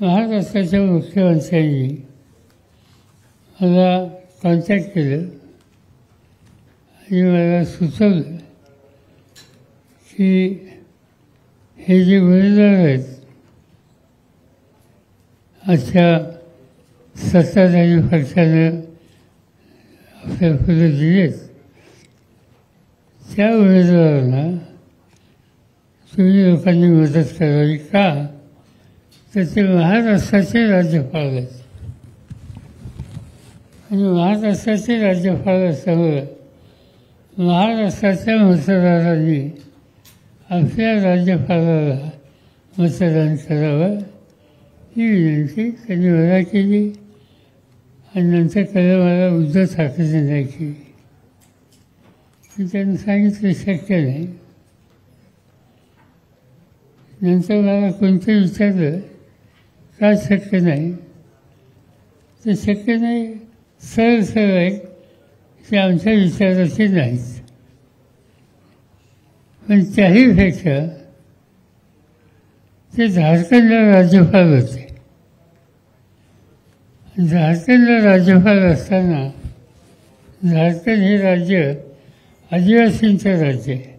महाराष्ट्राच्या मुख्यमंत्र्यांनी मला कॉन्टॅक्ट केलं आणि मला सुचवलं की हे जे उमेदवार आहेत अशा सत्ताधारी पक्षानं आपल्या पुढे दिलेत, त्या उमेदवारांना तुम्ही लोकांनी मदत करावी. का तर ते महाराष्ट्राचे राज्यपाल आहेत आणि महाराष्ट्राचे राज्यपाल असल्यामुळं महाराष्ट्राच्या मतदारांनी आपल्या राज्यपालाला मतदान करावं ही विनंती त्यांनी मला केली आणि नंतर त्याला मला उद्धव ठाकरेंना केली. त्यांनी सांगितलं शक्य नाही. नंतर मला कोणतं विचारलं का शक्य नाही, तर शक्य नाही सरळ सरळ आहे की आमच्या विचाराचे नाहीत. पण त्याहीपेक्षा ते झारखंडला राज्यपाल होते. झारखंडला राज्यपाल असताना झारखंड हे राज्य आदिवासींचं राज्य आहे.